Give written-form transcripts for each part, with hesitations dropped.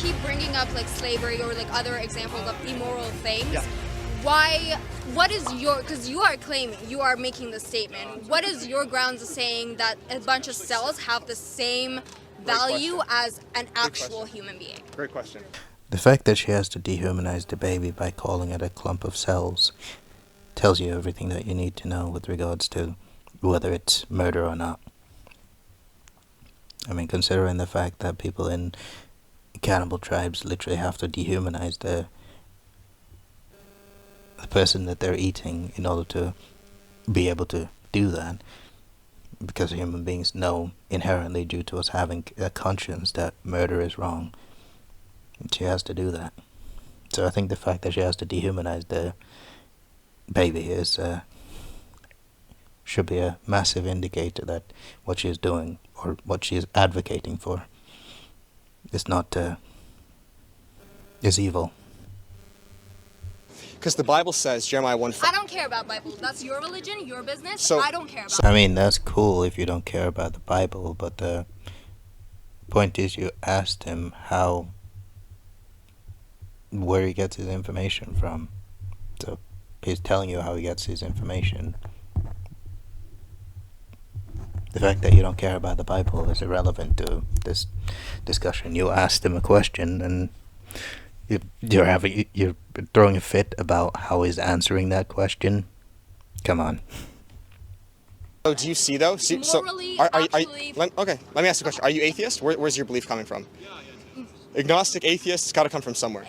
keep bringing up like slavery or like other examples of immoral things, Yeah. what is your, because you are claiming, you are making the statement, what is your grounds of saying that a bunch of cells have the same value question. as an actual question. human being? Great question. The fact that she has to dehumanize the baby by calling it a clump of cells tells you everything that you need to know with regards to whether it's murder or not. I mean, considering the fact that people in cannibal tribes literally have to dehumanize the person that they're eating in order to be able to do that, because human beings know inherently, due to us having a conscience, that murder is wrong. And she has to do that. So I think the fact that she has to dehumanize the baby is should be a massive indicator that what she is doing, or what she is advocating for, is not is evil. Because the Bible says, Jeremiah 1:5. I don't care about Bible. That's your religion, your business. So- I don't care about I mean, that's cool if you don't care about the Bible, but the point is, you asked him where he gets his information from. So he's telling you how he gets his information. The fact that you don't care about the Bible is irrelevant to this discussion. You asked him a question, and you're throwing a fit about how he's answering that question. Come on. So do you see though? Morally, actually- Okay, let me ask you a question. Are you atheist? Where's your belief coming from? Agnostic, atheist, it's got to come from somewhere.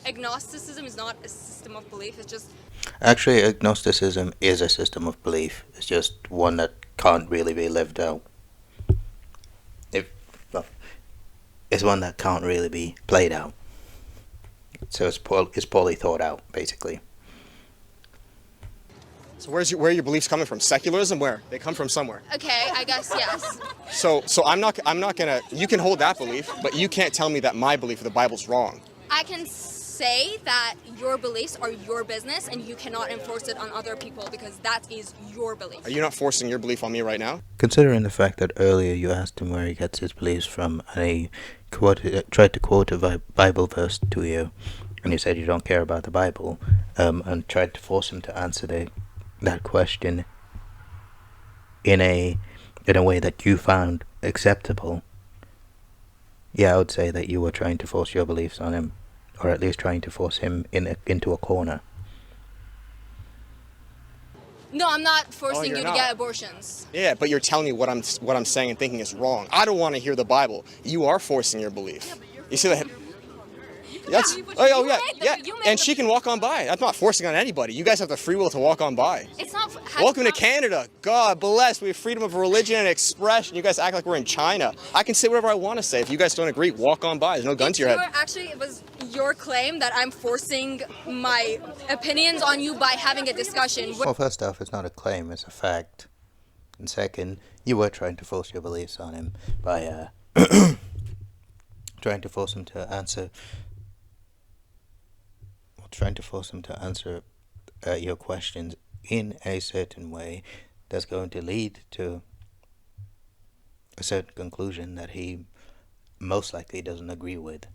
Agnosticism is not a system of belief. It's just Actually, agnosticism is a system of belief. It's just one that can't really be lived out. It's one that can't really be played out. So it's poorly thought out, basically. So where are your beliefs coming from? Secularism? Where? They come from somewhere. okay. I guess yes. So I'm not gonna. You can hold that belief, but you can't tell me that my belief of the Bible's wrong. I can say that your beliefs are your business and you cannot enforce it on other people because that is your belief. Are you not forcing your belief on me right now? Considering the fact that earlier you asked him where he gets his beliefs from, and he tried to quote a Bible verse to you, and you said you don't care about the Bible, and tried to force him to answer that question in a way that you found acceptable. Yeah, I would say that you were trying to force your beliefs on him, or at least trying to force him into a corner. No, I'm not forcing you're you not. to get abortions. Yeah, but you're telling me what I'm saying and thinking is wrong. I don't want to hear the Bible. You are forcing your belief. You see that? That's, you yeah. made And the- she can walk on by. I'm not forcing on anybody. You guys have the free will to walk on by. It's not. Welcome to Canada. God bless. We have freedom of religion and expression. You guys act like we're in China. I can say whatever I want to say. If you guys don't agree, walk on by. There's no gun to your head. Actually, it was your claim that I'm forcing my opinions on you by having a discussion. Well, first off, it's not a claim, it's a fact. And second, you were trying to force your beliefs on him by trying to force him to answer your questions in a certain way that's going to lead to a certain conclusion that he most likely doesn't agree with.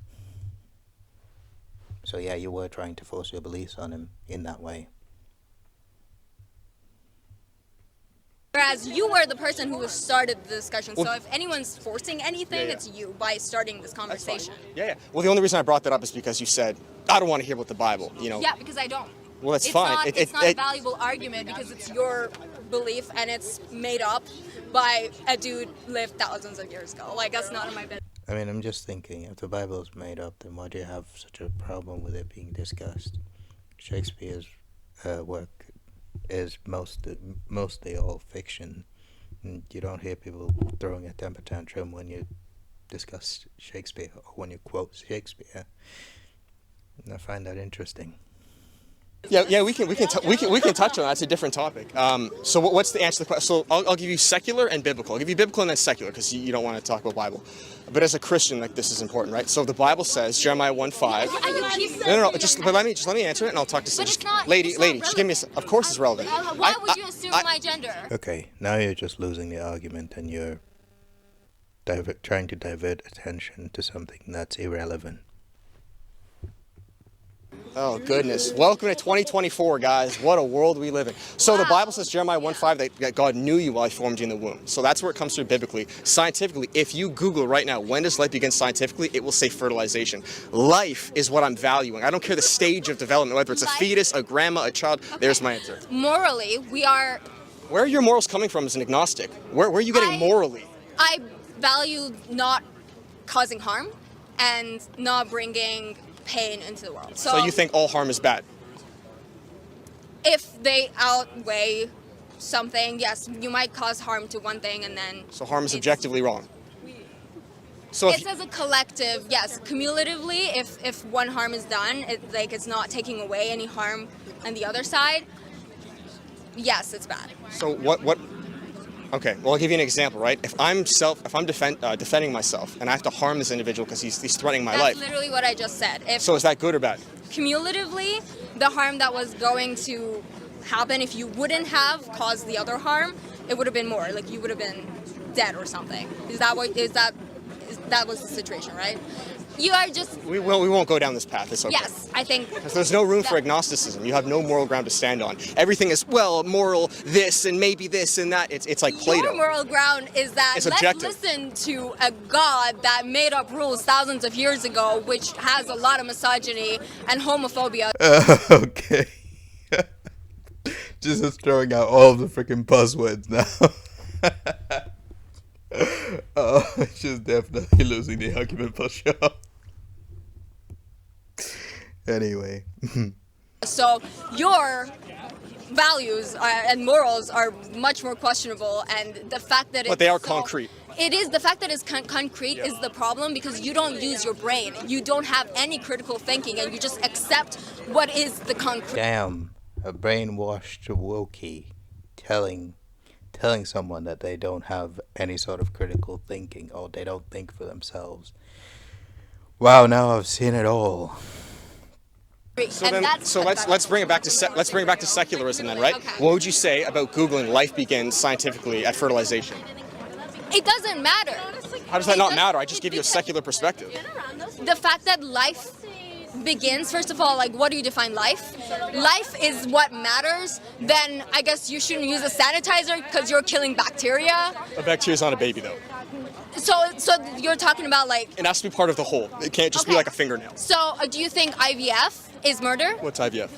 So yeah, you were trying to force your beliefs on him in that way. Whereas you were the person who started the discussion. So Well- if anyone's forcing anything, Yeah. it's you by starting this That's fine. conversation. Yeah. Well, the only reason I brought that up is because you said, I don't want to hear about the Bible. You know. Yeah, because I don't. Well, that's It's fine. Not, it's not a valuable argument because it's your belief and it's made up by a dude lived thousands of years ago. Like, that's not in my business. I mean, I'm just thinking, if the Bible is made up, then why do you have such a problem with it being discussed? Shakespeare's work is mostly all fiction. And you don't hear people throwing a temper tantrum when you discuss Shakespeare or when you quote Shakespeare. And I find that interesting. Yeah, we can touch on that. It's a different topic. So what's the answer to the question? So I'll give you secular and biblical. I'll give you biblical and then secular because you don't want to talk about Bible. But as a Christian, like, this is important, right? So the Bible says, Jeremiah 1:5. No. Just let me answer it, and I'll talk to But it's not- lady. it's not Just give me. Of course, it's relevant. Why would you assume my gender? Okay, now you're just losing the argument, and you're trying to divert attention to something that's irrelevant. Oh, goodness. Welcome to 2024, guys. What a world we live in. So the Bible says, Jeremiah 1:5, that God knew you while I formed you in the womb. So that's where it comes through biblically. Scientifically, if you Google right now, when does life begin scientifically, it will say fertilization. Life is what I'm valuing. I don't care the stage of development, whether it's a fetus, a grandma, a child. Okay. There's my answer. Morally, we are. Where are your morals coming from as an agnostic? Where are you getting morally? I value not causing harm and not bringing pain into the world. So you think all harm is bad? If they outweigh something, yes, you might cause harm to one thing and then. So harm is objectively wrong. So if It's as a collective, yes. Cumulatively, if one harm is done, it's not taking away any harm on the other side. Yes, it's bad. So what? Okay, well I'll give you an example, right? If I'm defending myself and I have to harm this individual because he's threatening my That's life. literally what I just said. If So is that good or bad? cumulatively, the harm that was going to happen if you wouldn't have caused the other harm, it would have been more. Like you would have been dead or something. That was the situation, right? You are just. We won't go down this path. It's okay. Yes, I think. Because there's no room for agnosticism. You have no moral ground to stand on. Everything is moral this and maybe this and that. It's like Plato. Your moral ground is that It's let's objective. listen to a god that made up rules thousands of years ago, which has a lot of misogyny and homophobia. Okay. Just throwing out all of the freaking buzzwords now. She's definitely losing the argument for sure. Anyway. So your values and morals are much more questionable, and the fact that But they are concrete. It is the fact that it's concrete is the problem because you don't use your brain. You don't have any critical thinking, and you just accept what is the concrete. Damn, a brainwashed Wookiee telling someone that they don't have any sort of critical thinking or they don't think for themselves. Wow, now I've seen it all. Let's bring it back to secularism then, right? Okay. What would you say about Googling life begins scientifically at fertilization? It doesn't matter. How does that not matter? I just give you a secular perspective. The fact that life begins, first of all, like what do you define life? Life is what matters. Then I guess you shouldn't use a sanitizer because you're killing bacteria. A bacteria's not a baby though. So you're talking about like. It has to be part of the whole. It can't just be Okay. like a fingernail. So do you think IVF is murder? What's IVF?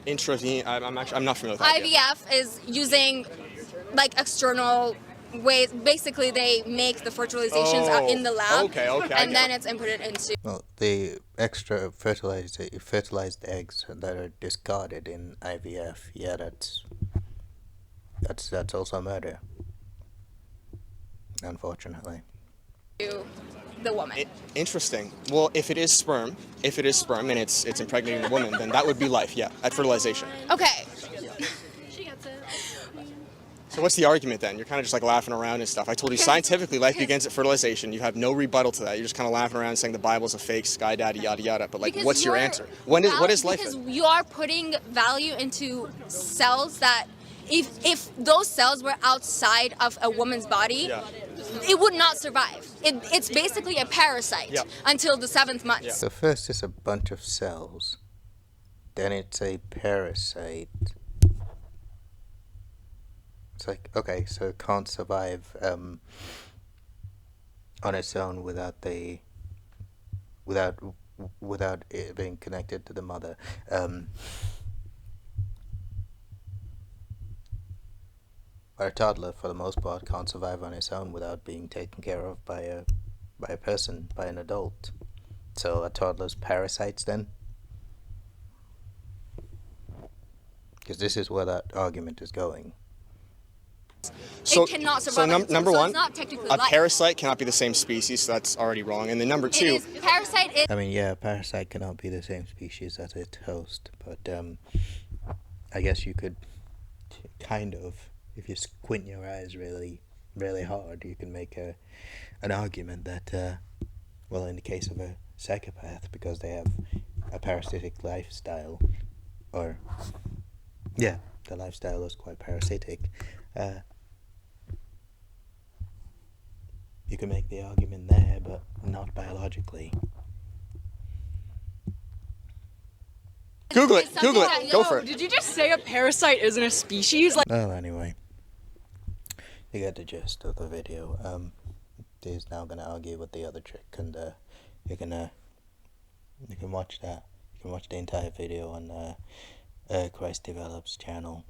Intravenous. I'm not familiar with IVF. IVF is using like external ways. Basically, they make the fertilizations out in the lab, okay, I and get then it. it's inputted into. Well, the extra fertilized eggs that are discarded in IVF, yeah, that's also murder. Unfortunately. To the woman. Interesting. Well, if it is sperm and it's impregnating the woman, then that would be life, yeah, at fertilization. Okay. So what's the argument then? You're kind of just like laughing around and stuff. I told you scientifically life begins at fertilization. You have no rebuttal to that. You're just kind of laughing around saying the Bible's a fake, sky daddy, yada yada. But like, Because what's your you're answer? What is life? Because you are putting value into cells that, if those cells were outside of a woman's body, Yeah. it would not survive. It's basically a parasite Yeah. until the 7th month. Yeah. So first it's a bunch of cells, then it's a parasite. It's like, okay, so it can't survive on its own without it being connected to the mother. But a toddler, for the most part, can't survive on its own without being taken care of by a person, by an adult. So a toddler's parasites then? Because this is where that argument is going. So, It cannot survive so on its own, number so one, it's not technically a life. parasite cannot be the same species, so that's already wrong. And then number It two, is parasite is I mean, yeah, a parasite cannot be the same species as its host, but I guess you could kind of, if you squint your eyes really, really hard, you can make an argument that, well, in the case of a psychopath, because they have a parasitic lifestyle, or, yeah, the lifestyle is quite parasitic, You can make the argument there, but not biologically. Google it. Google it. Go for it. Did you just say a parasite isn't a species? Like, Well, anyway, you get the gist of the video. He's now gonna argue with the other chick, and you can watch that. You can watch the entire video on Christ Develops channel.